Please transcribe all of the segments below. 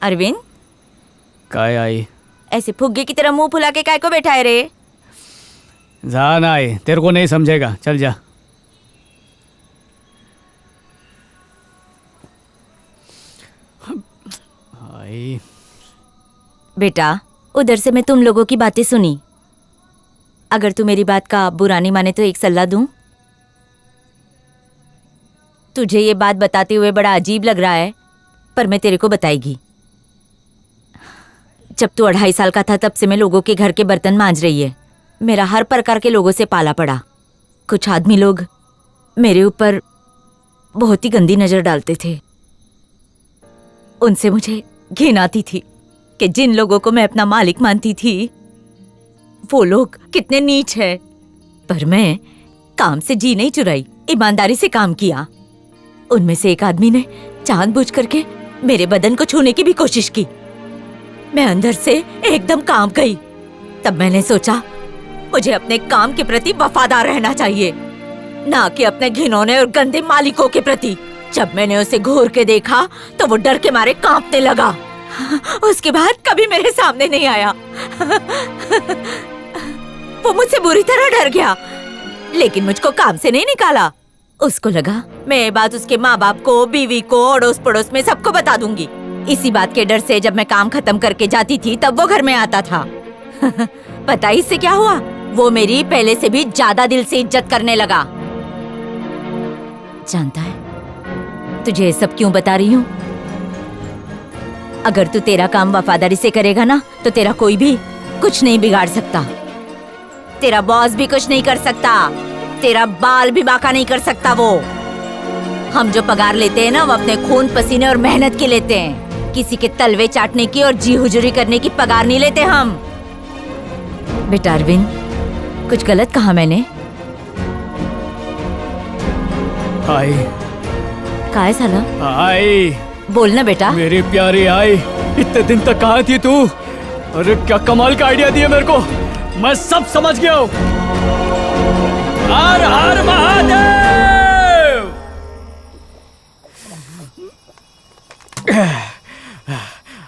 अरविंद, काय आई? ऐसे फुग्गे की तरह मुंह फुला के काय को बैठा है रे? जा ना आई, तेरे को नहीं समझेगा, चल जा। आई बेटा, उधर से मैं तुम लोगों की बातें सुनी। अगर तू मेरी बात का बुरा नहीं माने तो एक सलाह दूं। तुझे ये बात बताते हुए बड़ा अजीब लग रहा है, पर मैं तेरे को बताएगी। जब तू 2.5 साल का था तब से मैं लोगों के घर के बर्तन मांज रही है। मेरा हर प्रकार के लोगों से पाला पड़ा। कुछ आदमी लोग मेरे ऊपर बहुत ही गंदी नजर डालते थे। उनसे मुझे घिन आती थी कि जिन लोगों को मैं अपना मालिक मानती थी वो लोग कितने नीच है। पर मैं काम से जी नहीं चुराई, ईमानदारी से काम किया। उनमें से एक आदमी ने जानबूझ करके मेरे बदन को छूने की भी कोशिश की। मैं अंदर से एकदम कांप गई। तब मैंने सोचा मुझे अपने काम के प्रति वफादार रहना चाहिए, ना कि अपने घिनौने और गंदे मालिकों के प्रति। जब मैंने उसे घूर के देखा तो वो डर के मारे कांपने लगा। उसके बाद कभी मेरे सामने नहीं आया। वो मुझसे बुरी तरह डर गया, लेकिन मुझको काम से नहीं निकाला। उसको लगा मैं ये बात उसके माँ बाप को, बीवी को, अड़ोस पड़ोस में सबको बता दूंगी। इसी बात के डर से जब मैं काम खत्म करके जाती थी तब वो घर में आता था। पता ही इससे क्या हुआ? वो मेरी पहले से भी ज्यादा दिल से इज्जत करने लगा। जानता है तुझे ये सब क्यों बता रही हूँ? अगर तू तेरा काम वफादारी से करेगा ना तो तेरा कोई भी कुछ नहीं बिगाड़ सकता। तेरा बॉस भी कुछ नहीं कर सकता, तेरा बाल भी बांका नहीं कर सकता। वो हम जो पगार लेते हैं ना वो अपने खून पसीने और मेहनत की लेते हैं। किसी के तलवे चाटने की और जी हुजूरी करने की पगार नहीं लेते हम। बेटा अरविंद, कुछ गलत कहा मैंने? आई का है साला? आई बोलना बेटा। मेरी प्यारी आई, इतने दिन तक कहाँ थी तू? अरे क्या कमाल का आइडिया दिया मेरे को, मैं सब समझ गया हूँ। हर हर महादेव।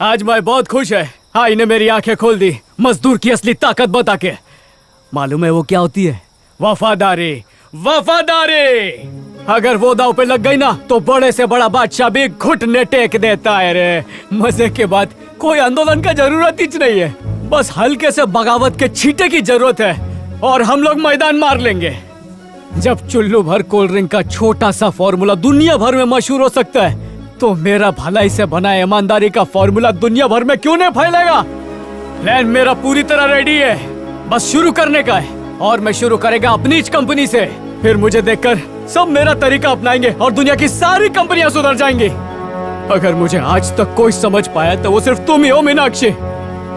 आज मैं बहुत खुश है। आई ने मेरी आंखें खोल दी मजदूर की असली ताकत बता के। मालूम है वो क्या होती है? वफादारी। वफादारी अगर वो दाव पे लग गई ना तो बड़े से बड़ा बादशाह भी घुटने टेक देता है रे। मजे के बाद कोई आंदोलन का जरूरत ही नहीं है, बस हल्के से बगावत के छींटे की जरूरत है और हम लोग मैदान मार लेंगे। जब चुल्लू भर कोल्ड ड्रिंक का छोटा सा फॉर्मूला दुनिया भर में मशहूर हो सकता है तो मेरा भलाई से बना ईमानदारी का फॉर्मूला दुनिया भर में क्यों नहीं फैलेगा? प्लान मेरा पूरी तरह रेडी है, बस शुरू करने का है। और मैं शुरू करेगा अपनी कंपनी से, फिर मुझे देखकर सब मेरा तरीका अपनाएंगे और दुनिया की सारी कंपनियां सुधर जाएंगी। अगर मुझे आज तक कोई समझ पाया तो वो सिर्फ तुम ही हो मीनाक्षी।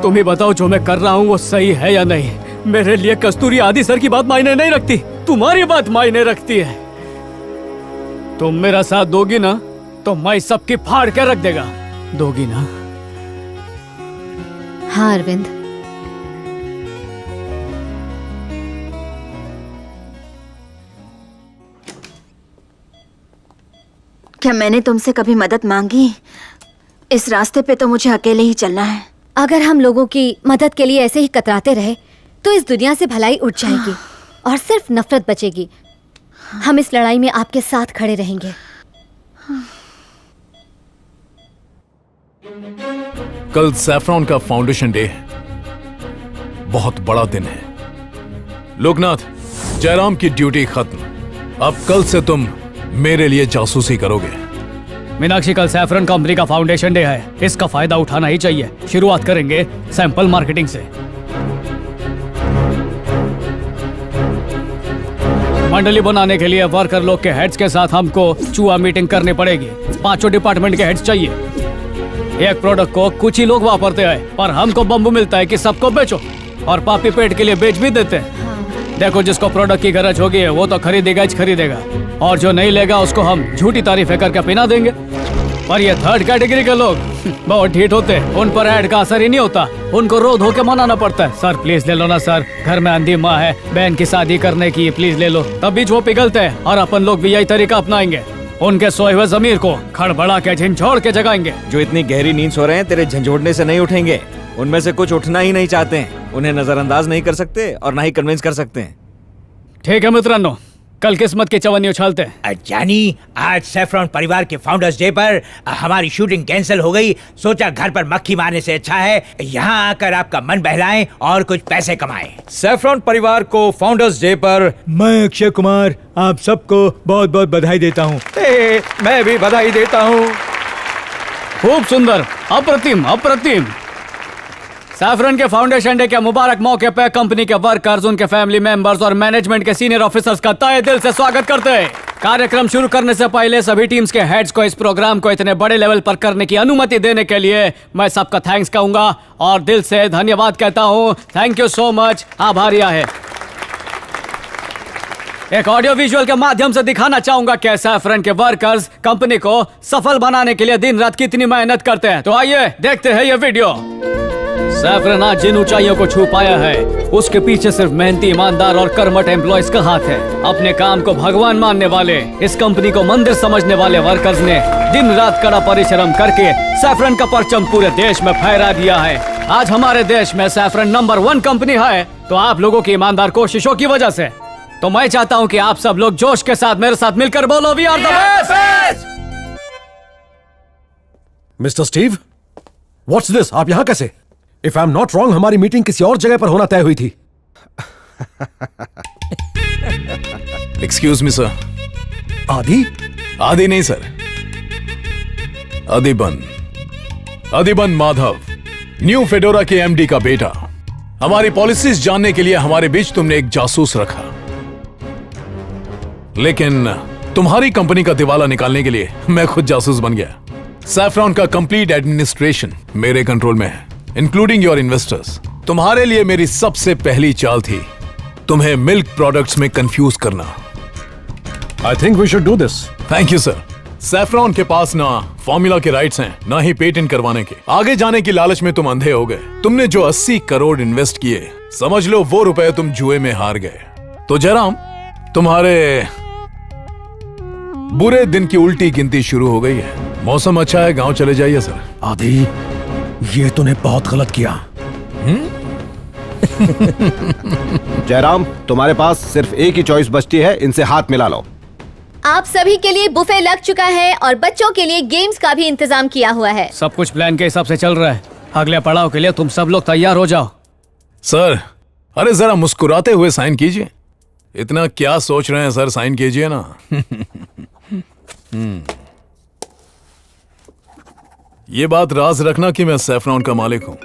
तुम ही बताओ जो मैं कर रहा हूँ वो सही है या नहीं। मेरे लिए कस्तूरी आदि सर की बात मायने नहीं रखती, तुम्हारी बात मायने रखती है। तुम मेरा साथ दोगी ना तो मैं सबकी फाड़ के रख देगा। दोगी ना? हाँ अरविंद। क्या मैंने तुमसे कभी मदद मांगी? इस रास्ते पे तो मुझे अकेले ही चलना है। अगर हम लोगों की मदद के लिए ऐसे ही कतराते रहे तो इस दुनिया से भलाई उठ जाएगी और सिर्फ नफरत बचेगी। हम इस लड़ाई में आपके साथ खड़े रहेंगे। कल सैफरॉन का फाउंडेशन डे है, बहुत बड़ा दिन है। लोकनाथ, जयराम की ड्यूटी खत्म। अब कल से तुम मेरे लिए जासूसी करोगे। मीनाक्षी, कल सैफरन कंपनी का फाउंडेशन डे है, इसका फायदा उठाना ही चाहिए। शुरुआत करेंगे सैंपल मार्केटिंग से। मंडली बनाने के लिए वर्कर लोग के हेड्स के साथ हमको चूहा मीटिंग करनी पड़ेगी। 5 डिपार्टमेंट के हेड्स चाहिए। एक प्रोडक्ट को कुछ ही लोग वापरते हैं, पर हमको बम्बू मिलता है कि सबको बेचो, और पापी पेट के लिए बेच भी देते हैं। देखो, जिसको प्रोडक्ट की गरज होगी वो तो खरीदेगा ही खरीदेगा, और जो नहीं लेगा उसको हम झूठी तारीफें करके पिना देंगे। पर ये थर्ड कैटेगरी के लोग बहुत ढीठ होते हैं, उन पर ऐड का असर ही नहीं होता। उनको रो धो के मनाना पड़ता है। सर प्लीज ले लो ना सर, घर में अंधी माँ है, बहन की शादी करने की, प्लीज ले लो। तब बीच वो पिघलते हैं और अपन लोग भी यही तरीका अपनाएंगे। उनके सोए हुए जमीर को खड़बड़ा के झिझोड़ के जगाएंगे। जो इतनी गहरी नींद सो रहे हैं तेरे झंझोड़ने से नहीं उठेंगे। उनमें से कुछ उठना ही नहीं चाहते हैं। उन्हें नजरअंदाज नहीं कर सकते और ना ही कन्विंस कर सकते हैं। ठीक है मित्रांनो, कल किस्मत की चवन्नी उछालते हैं। जानी, आज सैफरॉन परिवार के फाउंडर्स डे पर हमारी शूटिंग कैंसिल हो गई। सोचा घर पर मक्खी मारने से अच्छा है यहाँ आकर आपका मन बहलाएं और कुछ पैसे कमाएं। सैफरॉन परिवार को फाउंडर्स डे पर मैं अक्षय कुमार आप सबको बहुत बहुत बधाई देता हूँ। मैं भी बधाई देता हूँ। खूब सुंदर, अप्रतिम अप्रतिम। सैफरन के फाउंडेशन डे के मुबारक मौके पे कंपनी के वर्कर्स, उनके फैमिली मेंबर्स और मैनेजमेंट के सीनियर ऑफिसर्स का तहे दिल से स्वागत करते हैं। कार्यक्रम शुरू करने से पहले सभी टीम्स के हेड्स को इस प्रोग्राम को इतने बड़े लेवल पर करने की अनुमति देने के लिए मैं सबका थैंक्स कहूंगा और दिल से धन्यवाद कहता हूं। थैंक यू सो मच, आभारिया है। एक ऑडियो विजुअल के माध्यम से दिखाना चाहूंगा कि सैफरन के वर्कर्स कंपनी को सफल बनाने के लिए दिन रात कितनी मेहनत करते हैं। तो आइए देखते हैं ये वीडियो। सैफरन आज जिन ऊंचाइयों को छू पाया है उसके पीछे सिर्फ मेहनती, ईमानदार और कर्मठ एम्प्लॉयज का हाथ है। अपने काम को भगवान मानने वाले, इस कंपनी को मंदिर समझने वाले वर्कर्स ने दिन रात कड़ा परिश्रम करके सैफरन का परचम पूरे देश में फहरा दिया है। आज हमारे देश में सैफरन नंबर 1 कंपनी है तो आप लोगों की ईमानदार कोशिशों की वजह से। तो मैं चाहता हूँ कि आप सब लोग जोश के साथ मेरे साथ मिलकर बोलो, we are the best. Mister Steve, what's this? आप यहाँ कैसे? If I am not wrong, हमारी मीटिंग किसी और जगह पर होना तय हुई थी। Excuse me sir. Adi? Adi नहीं sir, Adhiban. Adhiban Madhav, New Fedora के एमडी का बेटा। हमारी पॉलिसीज जानने के लिए हमारे बीच तुमने एक जासूस रखा, लेकिन तुम्हारी कंपनी का दिवाला निकालने के लिए मैं खुद जासूस बन गया। सैफरॉन का कंप्लीट एडमिनिस्ट्रेशन मेरे कंट्रोल में है, इंक्लूडिंग योर इन्वेस्टर्स। तुम्हारे लिए मेरी सबसे पहली चाल थी तुम्हें मिल्क प्रोडक्ट्स में कंफ्यूज करना। I think we should do this. Thank you sir. Saffron के पास ना फॉर्मूला के राइट्स हैं, ना ही पेटेंट करवाने के। आगे जाने की लालच में तुम अंधे हो गए। तुमने जो 80 करोड़ इन्वेस्ट किए, समझ लो वो रुपए तुम जुए में हार गए। तो जयराम, तुम्हारे बुरे दिन की उल्टी गिनती शुरू हो गई है। मौसम अच्छा है, गांव चले जाइए सर। आदि, ये तूने बहुत गलत किया। जयराम, तुम्हारे पास सिर्फ एक ही चॉइस बचती है, इनसे हाथ मिला लो। आप सभी के लिए बुफे लग चुका है और बच्चों के लिए गेम्स का भी इंतजाम किया हुआ है। सब कुछ प्लान के हिसाब से चल रहा है। अगले पड़ाव के लिए तुम सब लोग तैयार हो जाओ। सर, अरे जरा मुस्कुराते हुए साइन कीजिए। इतना क्या सोच रहे हैं सर, साइन कीजिए ना। ये बात राज रखना कि मैं सैफरॉन का मालिक हूं।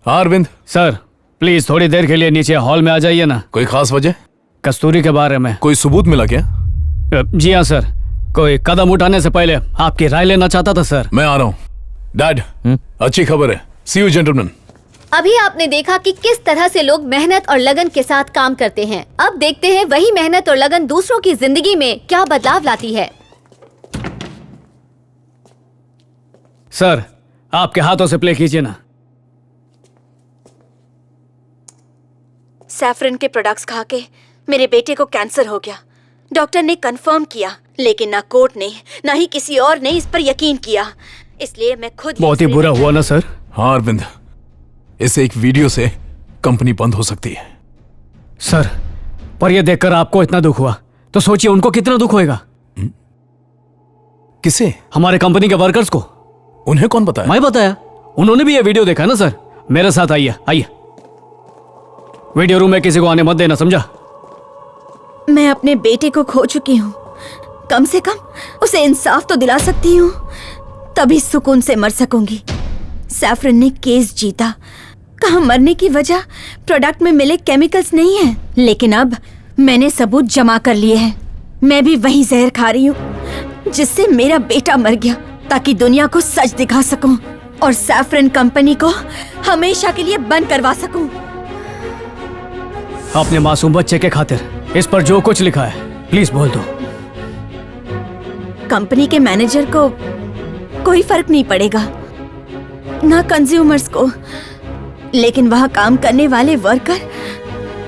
हाँ अरविंद सर, प्लीज थोड़ी देर के लिए नीचे हॉल में आ जाइए ना। कोई खास वजह? कस्तूरी के बारे में कोई सबूत मिला क्या? जी हाँ सर, कोई कदम उठाने से पहले आपकी राय लेना चाहता था सर। मैं आ रहा हूँ। डैड, अच्छी खबर है। सी यू जेंटलमैन। अभी आपने देखा कि किस तरह से लोग मेहनत और लगन के साथ काम करते हैं। अब देखते हैं वही मेहनत और लगन दूसरों की जिंदगी में क्या बदलाव लाती है। सर, आपके हाथों से प्ले कीजिए ना। सैफरन के प्रोडक्ट्स खा के मेरे बेटे को कैंसर हो गया। डॉक्टर ने कंफर्म किया, लेकिन ना कोर्ट ने ना ही किसी और ने इस पर यकीन किया। इसलिए मैं खुद बहुत ही बुरा हुआ ना सर। हाँ अरविंद, इसे एक वीडियो से कंपनी बंद हो सकती है। सर, पर यह देखकर आपको इतना दुख हुआ तो सोचिए उनको कितना दुख होएगा। किसे? हमारे कंपनी के वर्कर्स को। उन्हें कौन बताया? मैं बताया। उन्होंने भी ये वीडियो देखा ना सर। मेरे साथ आइए, आइए। वीडियो रूम में किसी को आने मत देना, समझा? मैं अपने बेटे को खो चुकी हूँ। कम से कम उसे इंसाफ तो दिला सकती हूँ, तभी सुकून से मर सकूंगी। सैफरन ने केस जीता। कहा मरने की वजह प्रोडक्ट में मिले केमिकल्स नहीं है, लेकिन अब मैंने सबूत जमा कर लिए हैं। मैं भी वही जहर खा रही हूँ जिससे मेरा बेटा मर गया, ताकि दुनिया को सच दिखा सकूं और सैफरन कंपनी को हमेशा के लिए बंद करवा सकूं। अपने मासूम बच्चे के खातिर इस पर जो कुछ लिखा है प्लीज बोल दो। कंपनी के मैनेजर को कोई फर्क नहीं पड़ेगा, ना कंज्यूमर्स को, लेकिन वहाँ काम करने वाले वर्कर,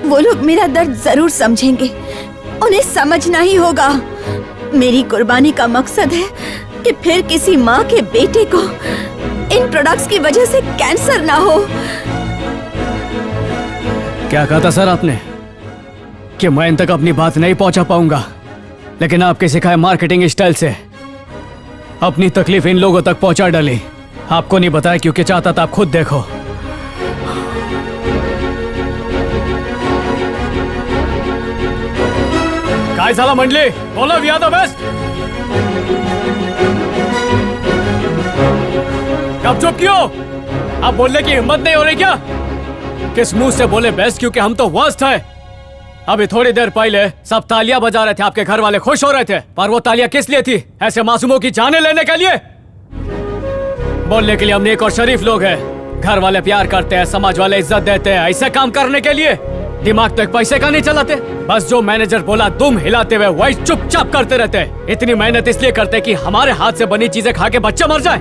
वो लोग मेरा दर्द जरूर समझेंगे। उन्हें समझना ही होगा। मेरी कुर्बानी का मकसद है कि फिर किसी माँ के बेटे को इन प्रोडक्ट्स की वजह से कैंसर ना हो। क्या कहा था सर आपने कि मैं इन तक अपनी बात नहीं पहुंचा पाऊंगा, लेकिन आपके सिखाए मार्केटिंग स्टाइल से अपनी तकलीफ इन लोगों तक पहुंचा डाली। आपको नहीं बताया क्योंकि चाहता था आप खुद देखो। काय साला मंडली, बोलो वी आर द बेस्ट। कब चुप क्यों? आप बोलने की हिम्मत नहीं हो रही क्या? किस मुंह से बोले बेस्ट? क्योंकि हम तो वर्स्ट है। अभी थोड़ी देर पहले सब तालियां बजा रहे थे, आपके घर वाले खुश हो रहे थे, पर वो तालियां किस लिए थी? ऐसे मासूमों की जानें लेने के लिए? बोलने के लिए हम नेक और शरीफ लोग हैं, घर वाले प्यार करते हैं, समाज वाले इज्जत देते हैं। ऐसे काम करने के लिए दिमाग तो एक पैसे का नहीं चलाते। बस जो मैनेजर बोला दुम हिलाते हुए वही चुपचाप करते रहते हैं। इतनी मेहनत इसलिए करते कि हमारे हाथ से बनी चीजें खा के बच्चा मर जाए।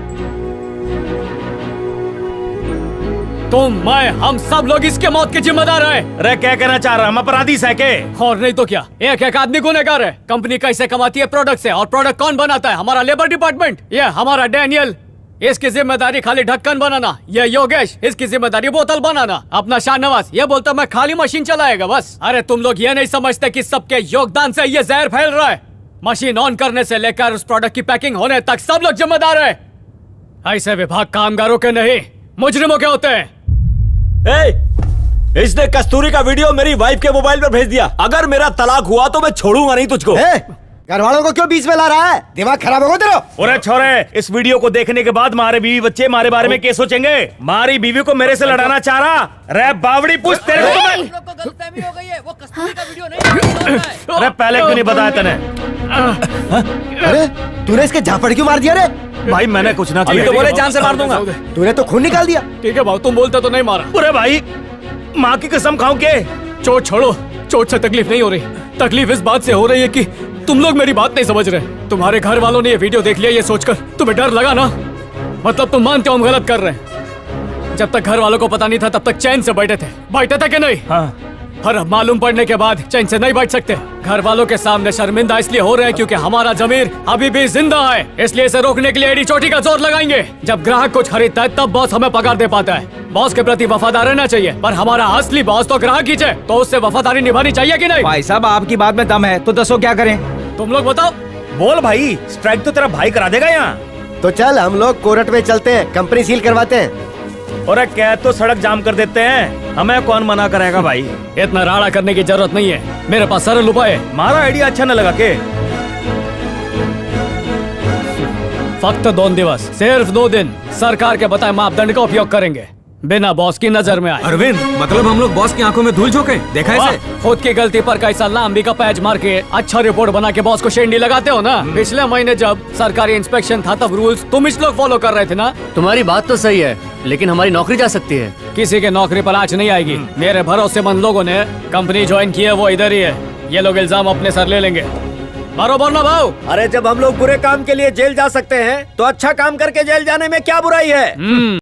तुम, मैं, हम सब लोग इसके मौत के जिम्मेदार हैं। अरे क्या कहना चाह रहा? हम अपराधी है के? और नहीं तो क्या, एक एक आदमी गुनहगार है। कंपनी कैसे कमाती है प्रोडक्ट से, और प्रोडक्ट कौन बनाता है? हमारा लेबर डिपार्टमेंट। ये हमारा डैनियल, इसकी जिम्मेदारी खाली ढक्कन बनाना। ये योगेश, इसकी जिम्मेदारी बोतल बनाना। अपना शाहनवाज ये बोलता मैं खाली मशीन चलाएगा बस। अरे तुम लोग ये नहीं समझते कि सबके योगदान से ये जहर फैल रहा है। मशीन ऑन करने से लेकर उस प्रोडक्ट की पैकिंग होने तक सब लोग जिम्मेदार है। ऐसे विभाग कामगारों के नहीं, मुजरिमों के होते हैं। इसने कस्तूरी का वीडियो मेरी वाइफ के मोबाइल पर भेज दिया। अगर मेरा तलाक हुआ तो मैं छोड़ूंगा नहीं तुझको। घर वालों को क्यों बीच में ला रहा है? दिमाग खराब होगा तेरा? अरे छोरे, इस वीडियो को देखने के बाद मारे बीवी बच्चे मारे बारे में क्या सोचेंगे? मारी बीवी को मेरे से लड़ाना चाह रहा? रे बावड़ी, पूछ तेरे को अरे पहले क्यों नहीं बताया तूने? अरे तूने इसके झापड़ क्यों मार दिया रे? भाई मैंने कुछ ना किया। तो बोले जान से मार दूंगा। तूने तो खून निकाल दिया। ठीक है भाऊ, तुम बोलते तो नहीं मारा। अरे भाई, माँ की कसम खाऊं के? चोट छोड़ो, चोट से तकलीफ नहीं हो रही। तकलीफ इस बात से हो रही है कि तुम लोग मेरी बात नहीं समझ रहे। तुम्हारे घर वालों ने ये वीडियो देख लिया ये सोचकर तुम्हें डर लगा ना? मतलब तुम मानते हो हम गलत कर रहे हैं। जब तक घर वालों को पता नहीं था तब तक चैन से बैठे थे कि नहीं? हाँ। और अब मालूम पड़ने के बाद चैन से नहीं बैठ सकते। घर वालों के सामने शर्मिंदा इसलिए हो रहे हैं क्योंकि हमारा जमीर अभी भी जिंदा है। इसलिए इसे रोकने के लिए एड़ी चोटी का जोर लगाएंगे। जब ग्राहक कुछ खरीदता है तब बॉस हमें पगार दे पाता है। बॉस के प्रति वफादार रहना चाहिए, पर हमारा असली बॉस तो ग्राहक ही है, तो उससे वफादारी निभानी चाहिए कि नहीं? भाई साहब, आपकी बात में दम है तो दसो क्या करें? तुम लोग बताओ। बोल भाई, स्ट्राइक तो तेरा भाई करा देगा यहाँ। तो चल हम लोग कोर्ट में चलते हैं, कंपनी सील करवाते हैं। और क्या तो सड़क जाम कर देते हैं, हमें कौन मना करेगा भाई? इतना राड़ा करने की जरूरत नहीं है, मेरे पास सरल उपाय है। मारा आइडिया अच्छा न लगा के? फक्त 2 दिवस, सिर्फ 2 दिन सरकार के बताए मापदंड का उपयोग करेंगे, बिना बॉस की नजर में आए। अरविंद, मतलब हम लोग बॉस की आंखों में धूल झोंके? देखा इसे? खुद की गलती पर कैसा लांबी का पैच मार के अच्छा रिपोर्ट बना के बॉस को शेंडी लगाते हो ना? पिछले महीने जब सरकारी इंस्पेक्शन था तब रूल्स तुम इस लोग फॉलो कर रहे थे ना? तुम्हारी बात तो सही है, लेकिन हमारी नौकरी जा सकती है। किसी के नौकरी पर आज नहीं आएगी। मेरे भरोसेमंद लोगों ने कंपनी ज्वाइन की है, वो इधर ही है। ये लोग इल्जाम अपने सर ले लेंगे। बरोबर ना भाव? अरे जब हम लोग बुरे काम के लिए जेल जा सकते हैं तो अच्छा काम करके जेल जाने में क्या बुराई है?